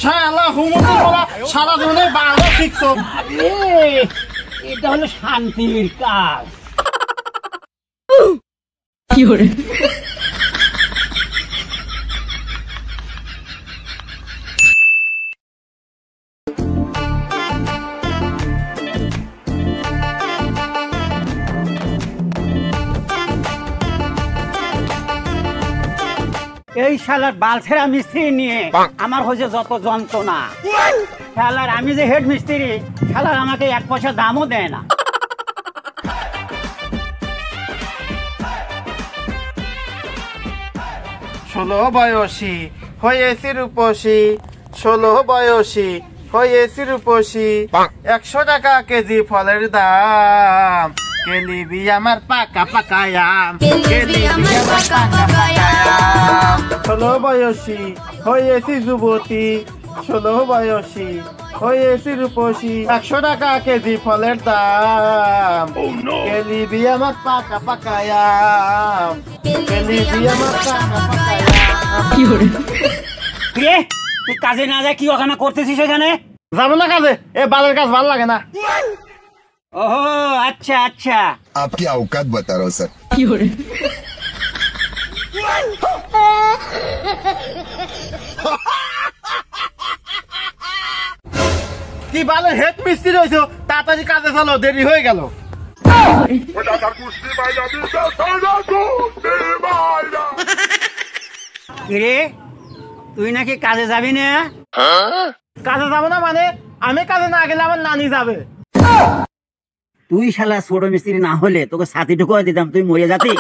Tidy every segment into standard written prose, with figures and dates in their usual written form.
শালা হুমুন্দি বলা সারা জীবনে বাংলা শিখছো। এটা হলো শান্তির কাজ। কি হরে এই শালার বালছেরা মিস্ত্রি নিয়ে আমার হয়েছে যত যন্ত্রণা। শালার আমি যে হেড মিস্ত্রি, শালার আমাকে 1 পয়সা দামও দেয় না। ষোলো বয়সী হয়েছি রূপসী, 16 বয়সী হয়েছি রূপসী, 100 টাকা কেজি ফলের দাম, কে নিবি আমার পাকা পাকা আম, কে নিবি আমার পাকা পাকা আম। 16 বয়সী হয়েছি যুবতী, 16 বয়সী হয়েছি রূপসী, 100 টাকা কেজি ফলের দাম, কে নিবি আমার পাকা পাকা আম, কে নিবি আমার পাকা পাকা আম। কি হরে রে তুই কাজে না যায় কি ওখানে করতেছিস এখানে? যাবো না কাজে, এ বালের কাজ ভালো লাগে না। ওহো আচ্ছা আচ্ছা। आपकी औकात बता रहा हूँ सर। কি হরে কি বালের হেড মিস্ত্রি হয়েছো, তাড়াতাড়ি কাজে চলো, দেরি হয়ে গেল। রে তুই নাকি কাজে যাবি না? কাজে যাবো না মানে? আমি কাজে না গেলে আমার নানি যাবে। তুই শালা ছোট মিস্ত্রি না হলে তোকে ছাতি ঢুকিয়ে দিতাম, তুই মরে যাতি।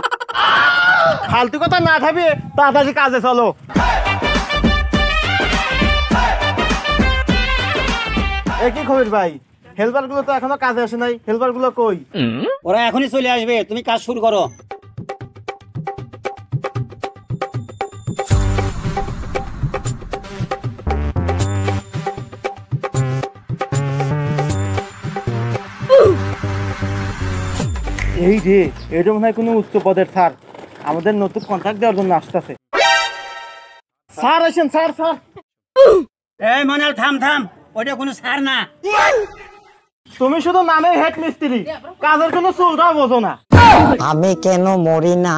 ফালতু কথা না ভাবি তাড়াতাড়ি কাজে চলো। কি খবর ভাই? হেল্পার গুলো তো এখনো কাজে আসে নাই, হেল্পার গুলো কই? ওরা এখনই চলে আসবে, তুমি কাজ শুরু করো। এই রে, এটা মনে হয় কোনো উচ্চ পদের স্যার, আমাদের নতুন কন্ট্রাক্ট দেওয়ার জন্য আসতেছে। স্যার আসেন, স্যার স্যার। এই মনাল থাম থাম, ওটা কোনো সার না। তুমি শুধু নামে হেড মিস্ত্রি, কাজের কোনো চুলটাও বোঝো না। আমি কেন মরি না?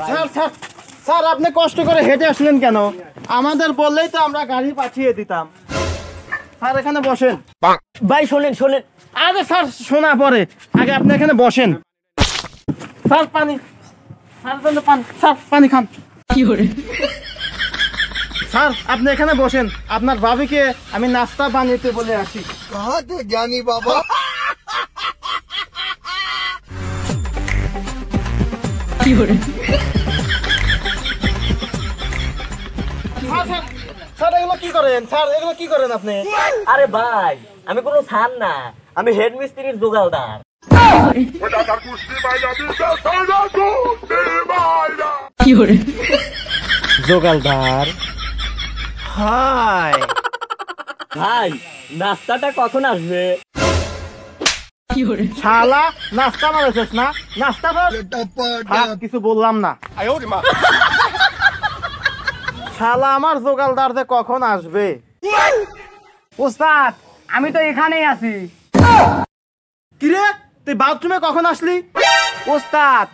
স্যার স্যার স্যার, আপনি কষ্ট করে হেঁটে আসলেন কেন? আমাদের বললেই তো আমরা গাড়ি পাঠিয়ে দিতাম। স্যার এখানে বসেন। ভাই শোনেন শোনেন। আরে স্যার শোনা পরে, আগে আপনি এখানে বসেন। স্যার পানি, স্যার জন্য পানি, স্যার পানি খান। কি হরে স্যার আপনি এখানে বসেন, আপনার ভাবিকে আমি নাস্তা বানিয়ে বলে আসি। कहाँ थे ज्ञानी बाबा? কি হরে স্যার স্যার স্যার, এগুলো কি করেন? স্যার এগুলো কি করেন আপনি? আরে ভাই আমি কোনো ছাড় না, আমি হেড মিস্ত্রির জোগালদার। কি হরে জোগালদার? হাই ভাই নাস্তাটা কখন আসবে? কি হরে শালা নাস্তা বানাইছিস না? নাস্তা তো থাক, কিছু বললাম না। শালা আমার জোগালদার যে কখন আসবে? ওস্তাদ আমি তো এখানেই আছি। কিরে তুই বাথরুমে কখন আসলি? ওস্তাদ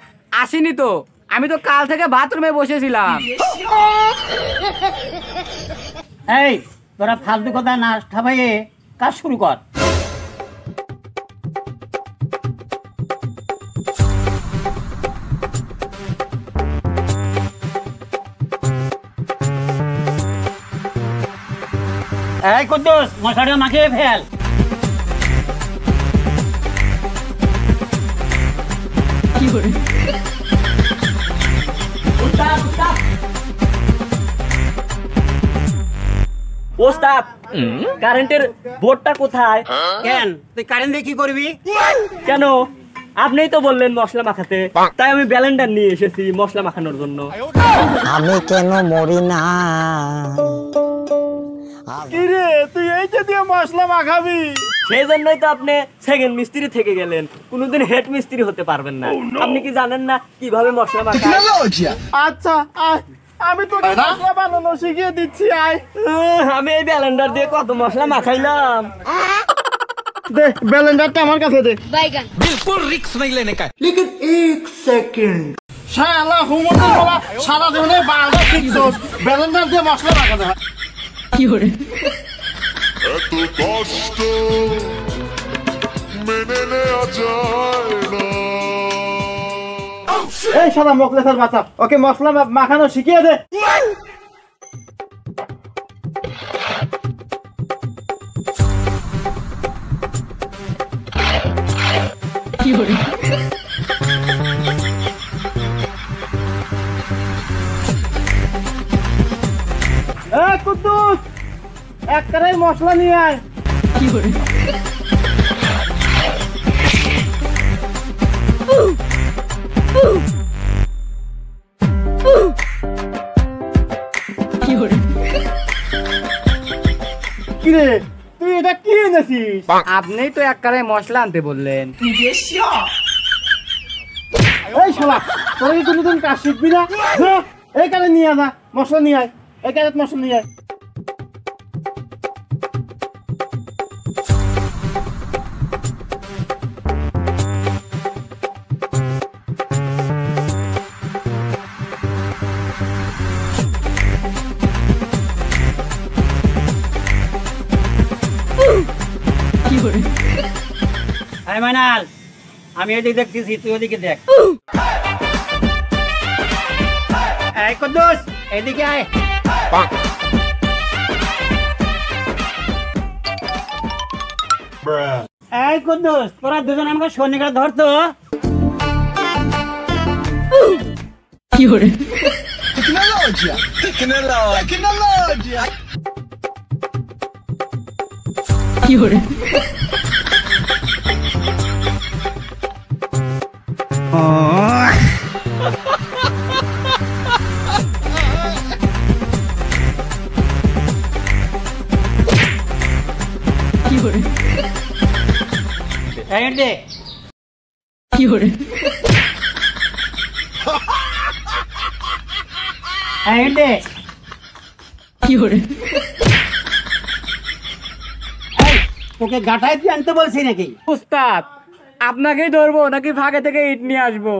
আসিনি তো, আমি তো কাল থেকে বাথরুমে বসেছিলাম। এই তোরা ফালতু কথা না ঠাবাইয়ে কাজ শুরু কর। এই কুদ্দুস মশারিটা মাখিয়ে ফেল। কি হরে ওস্তাদ কারেন্টের বোর্ডটা কোথায়? কেন তুই কারেন্ট দিয়ে কি করবি? কেন আপনিই তো বললেন মশলা মাখাতে, তাই আমি ব্যালেন্ডার নিয়ে এসেছি মশলা মাখানোর জন্য। আমি কেন মরি না? কিরে তুই এইটা দিয়ে মশলা মাখাবি? সেই জন্যই তো আপনি সেকেন্ড মিস্ত্রি থেকে গেলেন, কোনোদিন হেড মিস্ত্রি হতে পারবেন না। আপনি কি জানেন না কিভাবে মশলা মাখায়? আচ্ছা আমি তো মশলা বানানো শিখিয়ে দিচ্ছি আয়। আমি এই ব্যালেন্ডার দিয়ে কত মশলা মাখাইলাম। দে ব্যালেন্ডারটা আমার কাছে দে। बैगन लेकिन एक सेकंड শালা হুমুন্দের বলা সারা দিনে 12টা শিখছস ব্যালেন্ডার দিয়ে মশলা লাগাতে হয়। কি হরে এত কষ্ট মেনে নেওয়া যায় না। এই শালা মোকলেসের বাচ্চা ওকে মশলা মাখানো শিখিয়ে দে। কি হরে এই কুদ্দুস এক কড়াই মশলা নিয়ে আয়। কি হরে কি হরে কি রে তুই এটা কি এনেছিস? আপনিই তো এক কড়াই মশলা আনতে বললেন। এই শালা তোরা কি কোনোদিন কাজ শিখবি না? যা, এই কারে নিয়ে আয় না মশলা নিয়ে আয়। এই কারে মশলা নিয়ে আয়। কি হরে এই মাইনাল আমি এদিকে দেখতেছি তুই ওদিকে দেখ। এই কুদ্দুস এদিকে আয়। এই কুদ্দুস তোরা দুজন আমাকে সৈনিকরা ধরতো। কি হরে কি হরে কি হরে এই দে কি হরে এই দে কি হরে এই তোকে গাটায় তুই আনতে বলছি নাকি? উস্তাদ আপনাকেই ধরবো নাকি ভাগে থেকে ইট নিয়ে আসবো?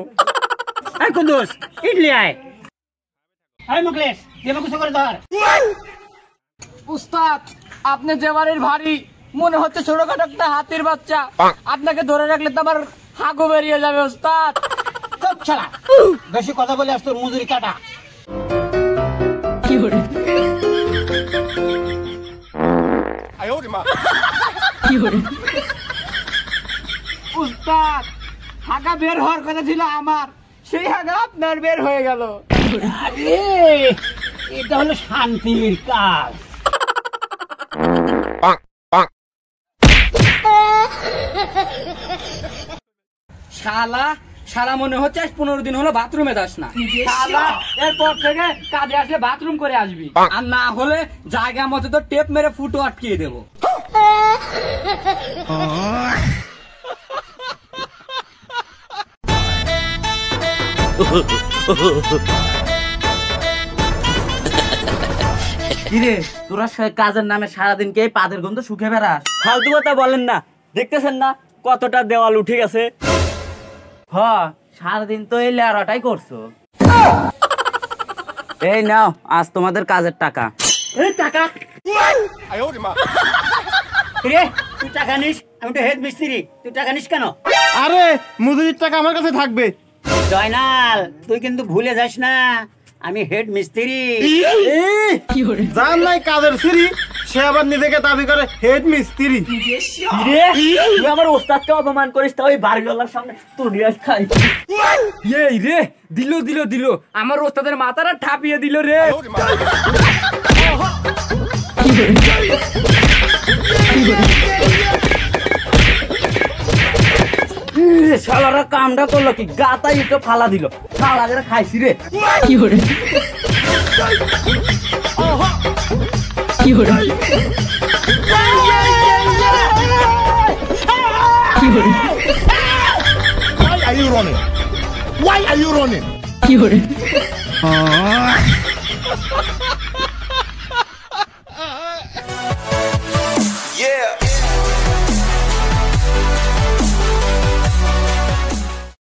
এই কুদ্দুস ইডলি আয়। এই মুকলেশ দেব কিছু করে ধর। উস্তাদ আপনি যে বাড়ির ভারী মনে হচ্ছে ছোটখাটো একটা হাতির বাচ্চা। আপনাকে ধরে রাখলে তো আমার হাগু বেরিয়ে যাবে উস্তাদ। চুপ শালা বেশি কথা বলে আসতো মজুরি কাটা। কি হরে কি হরে উস্তাদ হাগা বের হওয়ার কথা ছিল আমার, সেই হাগা আপনার বের হয়ে গেল। আরে এটা হলো শান্তির কাজ। শালা শালা মনে হচ্ছে আজ 15 দিন হলো বাথরুমে যাস না। শালা এরপর থেকে কাজে আসলে বাথরুম করে আসবি, আর না হলে জায়গা মতো তো টেপ মেরে ফুটো আটকিয়ে দেবো। কিরে তোরা কাজের নামে সারাদিন কে পাদের গন্ধ শুকে বেড়াস? ফালতু কথা বলেন না, দেখতেছেন না কতটা দেওয়াল উঠে গেছে। হ সারাদিন তো এই লেয়ারাটাই করছো। এই নাও আজ তোমাদের কাজের টাকা। এই টাকা রে তুই টাকা নিস? আমি তো হেড মিস্ত্রি, তুই টাকা নিস কেন? আরে মজুরির টাকা আমার কাছে থাকবে। জয়নাল তুই কিন্তু ভুলে যাস না আমি হেড মিস্ত্রি। কি হরে জান নাই কাজের সিঁড়ি, সে আবার নিজেকে দাবি করে হেড মিস্ত্রি। তুই আমার ওস্তাদকে অপমান করিস, তাও ওই বাড়িওয়ালার সামনে তোর রিয়াজ খাই। এই রে দিল দিল দিল আমার ওস্তাদের মাথাটা ঠাপিয়ে দিল রে। কি হরে কি হরে শালারা কামটা করলো কি, গাতাই তো ফালা দিল, শালা করে খাইছি রে। কি হরে কি হরে কি হরে Why are you running? Why are you running? কি হরে